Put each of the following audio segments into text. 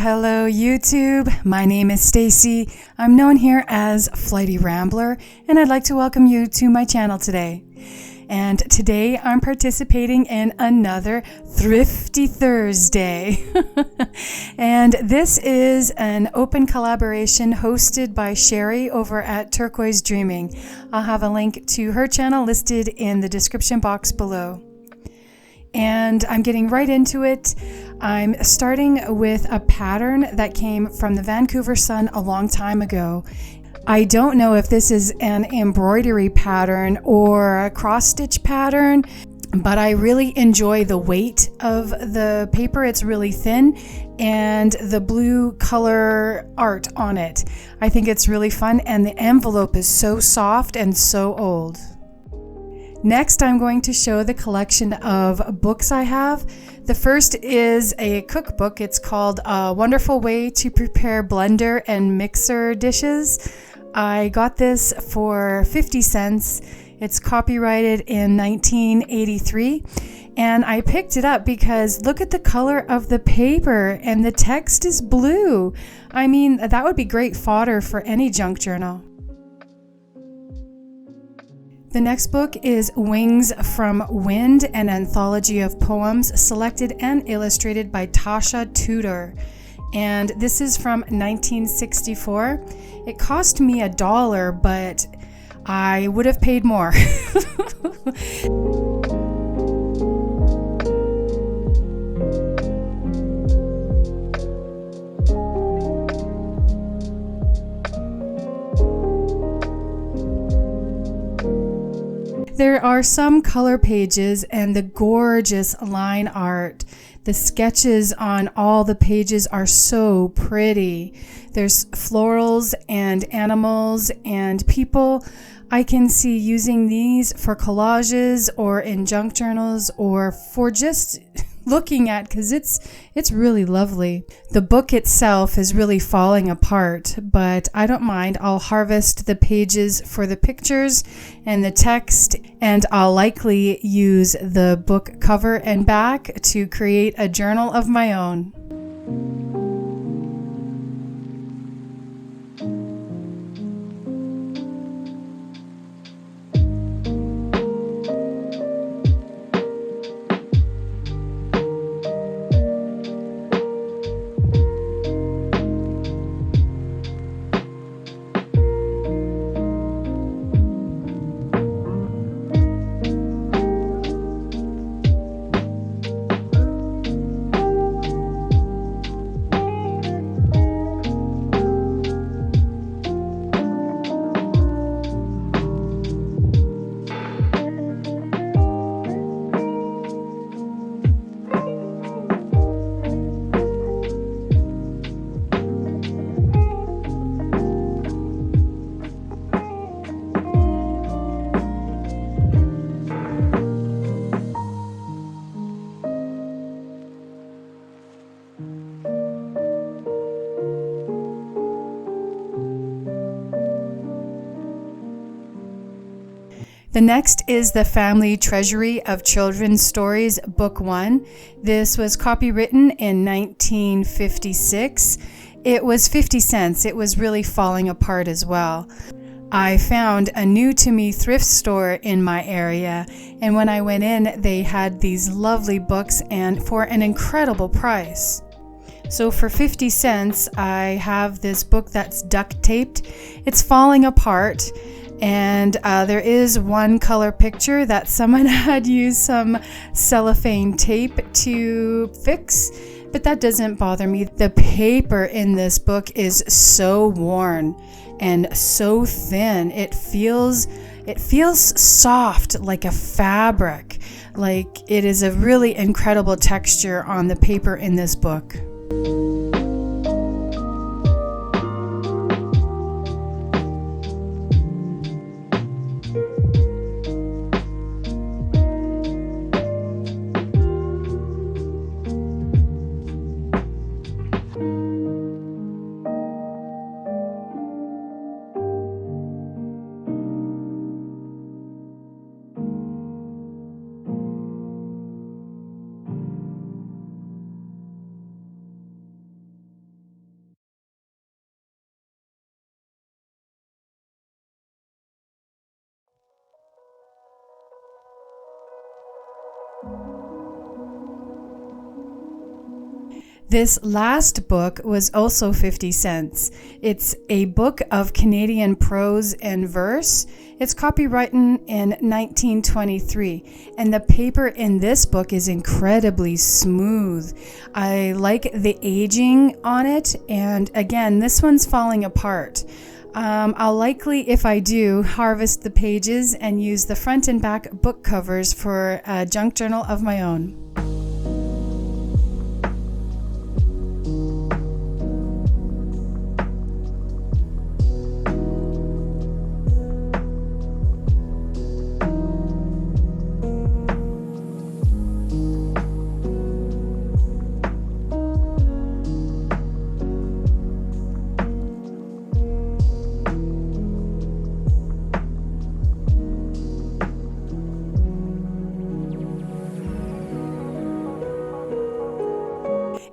Hello YouTube, my name is Stacy. I'm known here as flightyrambler, and I'd like to welcome you to my channel today. And today I'm participating in another Thrifty Thursday. And this is an open collaboration hosted by Sherry over at Turquoise Dreaming. I'll have a link to her channel listed in the description box below. And I'm getting right into it. I'm starting with a pattern that came from the Vancouver Sun a long time ago. I don't know if this is an embroidery pattern or a cross stitch pattern, but I really enjoy the weight of the paper. It's really thin, and the blue color art on it. I think it's really fun, and the envelope is so soft and so old. Next, I'm going to show the collection of books I have. The first is a cookbook. It's called A Wonderful Way to Prepare Blender and Mixer Dishes. I got this for 50 cents. It's copyrighted in 1983. And I picked it up because look at the color of the paper and the text is blue. I mean, that would be great fodder for any junk journal. The next book is Wings from Wind, an anthology of poems selected and illustrated by Tasha Tudor. And this is from 1964. It cost me $1, but I would have paid more. There are some color pages and the gorgeous line art. The sketches on all the pages are so pretty. There's florals and animals and people. I can see using these for collages or in junk journals or for just looking at, because it's really lovely. The book itself is really falling apart, but I don't mind. I'll harvest the pages for the pictures and the text, and I'll likely use the book cover and back to create a journal of my own. The next is the Family Treasury of Children's Stories, Book 1. This was copywritten in 1956. It was 50 cents. It was really falling apart as well. I found a new to me thrift store in my area, and when I went in, they had these lovely books and for an incredible price. So for 50 cents, I have this book that's duct taped. It's falling apart. And there is one color picture that someone had used some cellophane tape to fix, but that doesn't bother me. The paper in this book is so worn and so thin. It feels soft like a fabric. Like it is a really incredible texture on the paper in this book. This last book was also 50 cents. It's a book of Canadian prose and verse. It's copyrighted in 1923, and the paper in this book is incredibly smooth. I like the aging on it, and again, this one's falling apart. I'll likely, if I do, harvest the pages and use the front and back book covers for a junk journal of my own.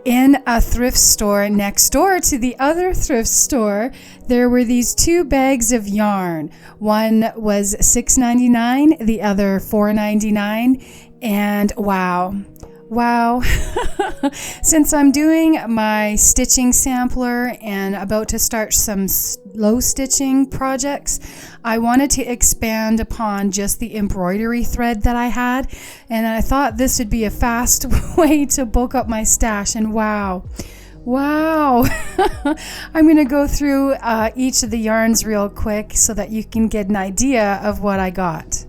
In a thrift store next door to the other thrift store, there were these two bags of yarn. One was $6.99, the other $4.99, and wow. Since I'm doing my stitching sampler and about to start some slow stitching projects, I wanted to expand upon just the embroidery thread that I had, and I thought this would be a fast way to bulk up my stash. And wow. I'm going to go through each of the yarns real quick so that you can get an idea of what I got.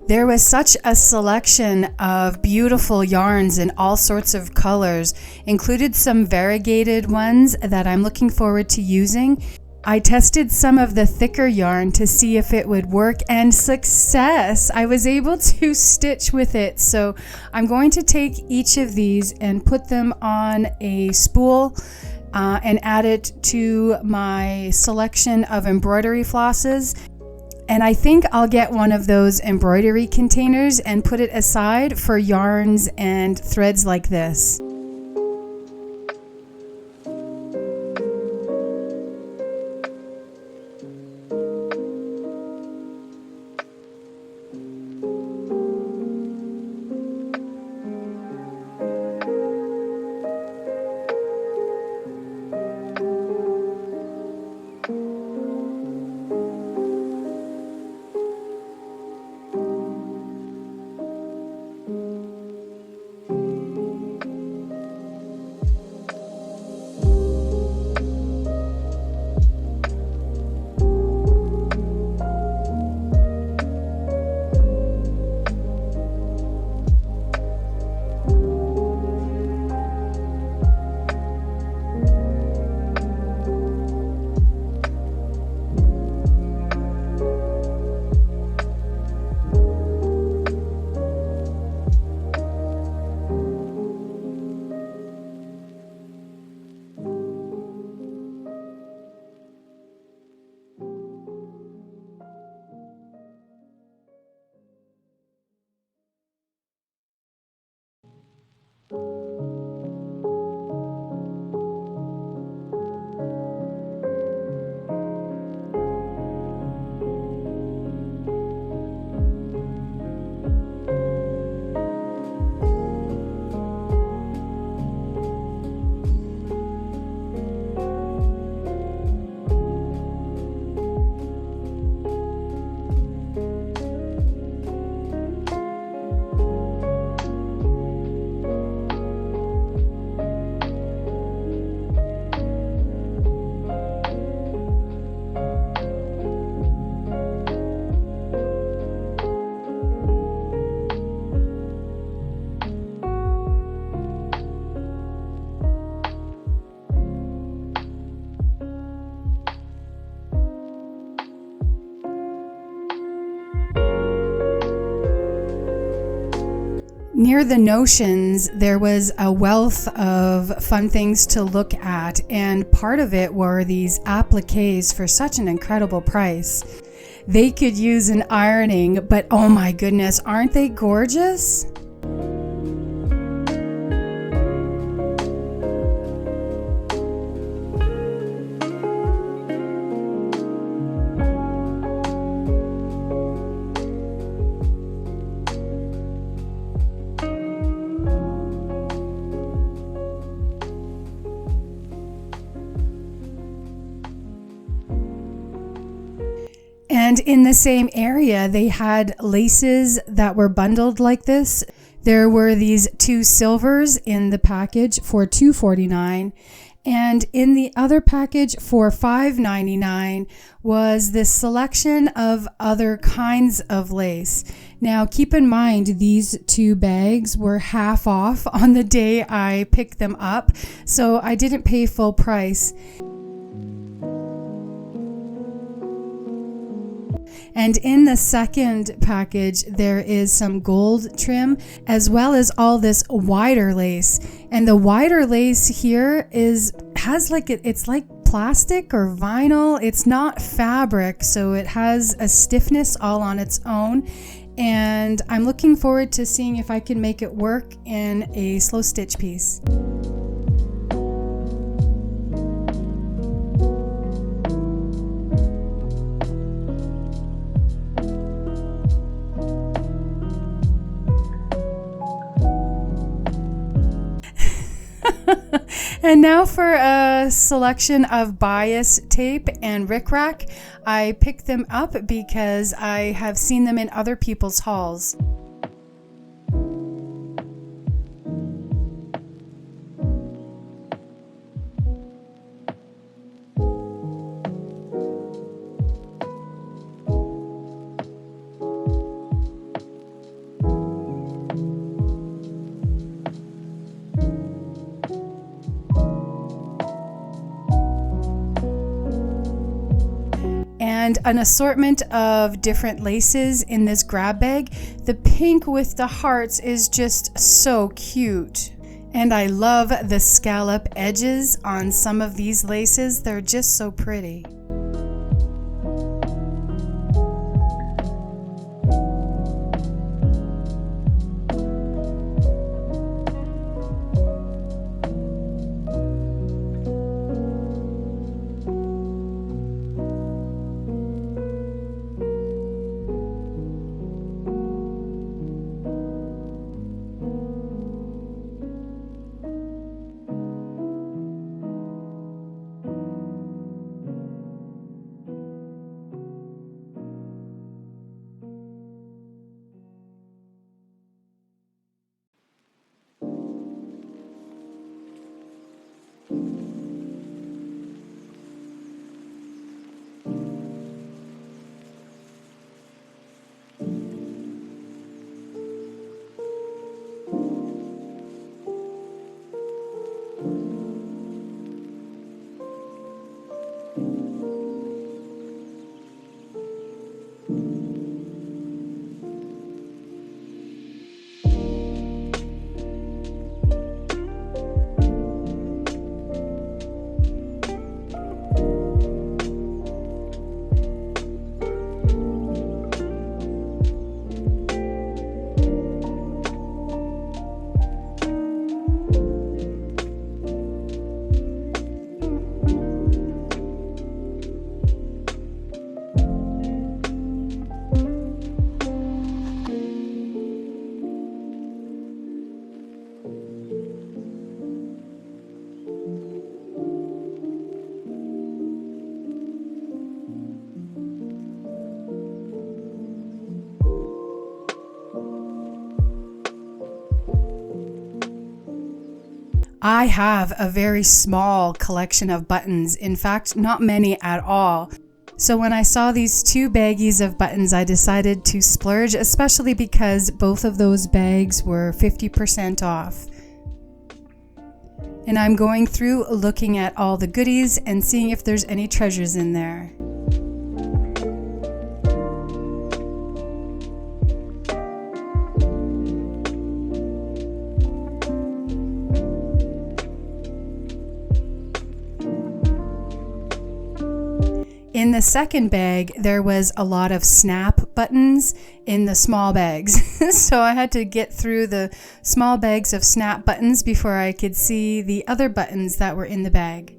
There was such a selection of beautiful yarns in all sorts of colors, included some variegated ones that I'm looking forward to using. I tested some of the thicker yarn to see if it would work, and success! I was able to stitch with it. So I'm going to take each of these and put them on a spool and add it to my selection of embroidery flosses. And I think I'll get one of those embroidery containers and put it aside for yarns and threads like this. Near the Notions, there was a wealth of fun things to look at, and part of it were these appliques for such an incredible price. They could use an ironing, but oh my goodness, aren't they gorgeous? And in the same area, they had laces that were bundled like this. There were these 2 silvers in the package for $2.49, and in the other package for $5.99 was this selection of other kinds of lace. Now keep in mind, these 2 bags were half off on the day I picked them up, so I didn't pay full price. And in the second package, there is some gold trim as well as all this wider lace. And the wider lace here it's like plastic or vinyl. It's not fabric, so it has a stiffness all on its own. And I'm looking forward to seeing if I can make it work in a slow stitch piece. And now for a selection of bias tape and rickrack. I picked them up because I have seen them in other people's hauls. And an assortment of different laces in this grab bag. The pink with the hearts is just so cute. And I love the scallop edges on some of these laces. They're just so pretty. I have a very small collection of buttons, in fact, not many at all. So when I saw these 2 baggies of buttons, I decided to splurge, especially because both of those bags were 50% off. And I'm going through looking at all the goodies and seeing if there's any treasures in there. the second bag, there was a lot of snap buttons in the small bags. So I had to get through the small bags of snap buttons before I could see the other buttons that were in the bag.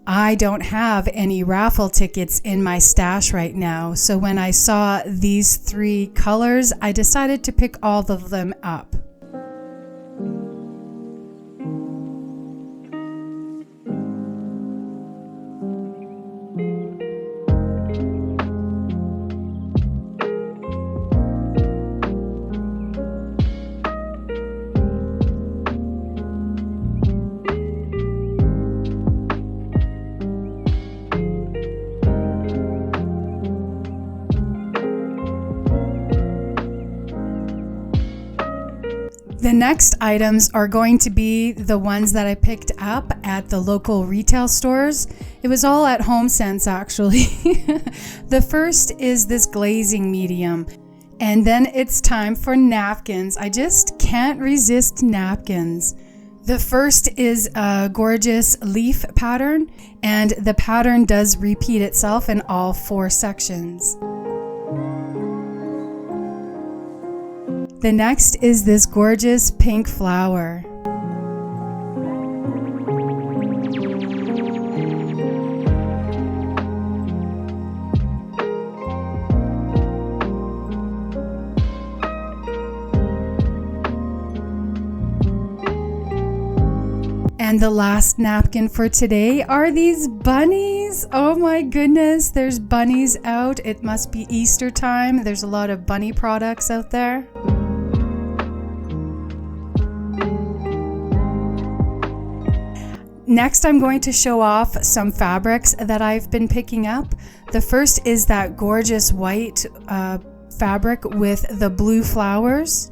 I don't have any raffle tickets in my stash right now, so when I saw these 3 colors, I decided to pick all of them up. The next items are going to be the ones that I picked up at the local retail stores. It was all at HomeSense actually. The first is this glazing medium. And then it's time for napkins. I just can't resist napkins. The first is a gorgeous leaf pattern, and the pattern does repeat itself in all 4 sections. The next is this gorgeous pink flower. And the last napkin for today are these bunnies. Oh my goodness, there's bunnies out. It must be Easter time. There's a lot of bunny products out there. Next, I'm going to show off some fabrics that I've been picking up. The first is that gorgeous white fabric with the blue flowers.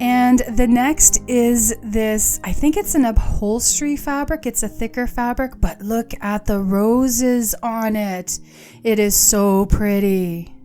And the next is this, I think it's an upholstery fabric. It's a thicker fabric, but look at the roses on it. It is so pretty.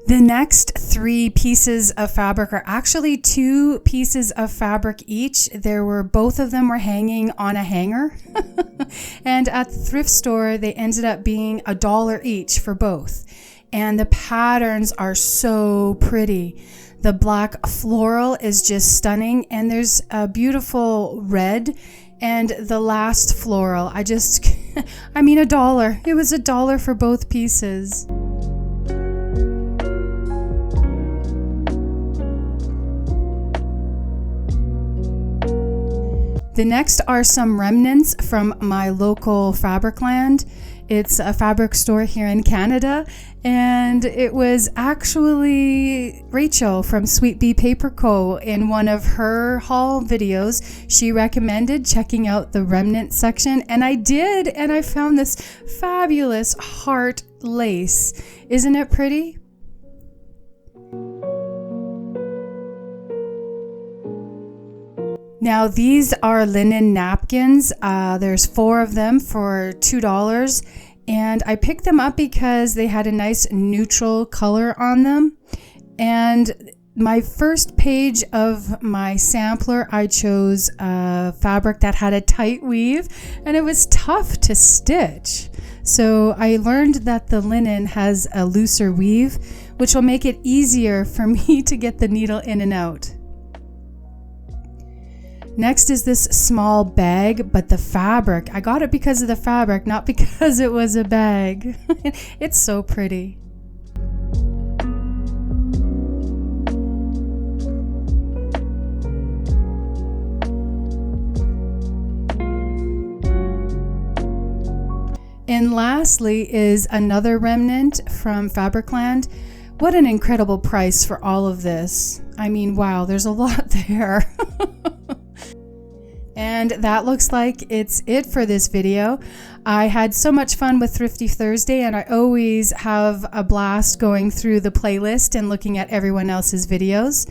The next 3 pieces of fabric are actually 2 pieces of fabric each. Both of them were hanging on a hanger. And at the thrift store, they ended up being $1 each for both. And the patterns are so pretty. The black floral is just stunning. And there's a beautiful red. And the last floral, I mean $1. It was $1 for both pieces. The next are some remnants from my local fabric land. It's a fabric store here in Canada, and it was actually Rachel from Sweet Bee Paper Co. In one of her haul videos. She recommended checking out the remnant section, and I did, and I found this fabulous heart lace. Isn't it pretty? Now these are linen napkins. There's 4 of them for $2, and I picked them up because they had a nice neutral color on them. And my first page of my sampler, I chose a fabric that had a tight weave, and it was tough to stitch. So I learned that the linen has a looser weave, which will make it easier for me to get the needle in and out. Next is this small bag, but the fabric. I got it because of the fabric, not because it was a bag. It's so pretty. And lastly is another remnant from Fabricland. What an incredible price for all of this. I mean, wow, there's a lot there. And that looks like it's it for this video. I had so much fun with Thrifty Thursday, and I always have a blast going through the playlist and looking at everyone else's videos.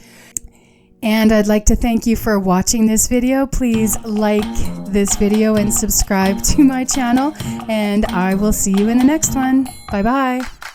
And I'd like to thank you for watching this video. Please like this video and subscribe to my channel, and I will see you in the next one. Bye bye.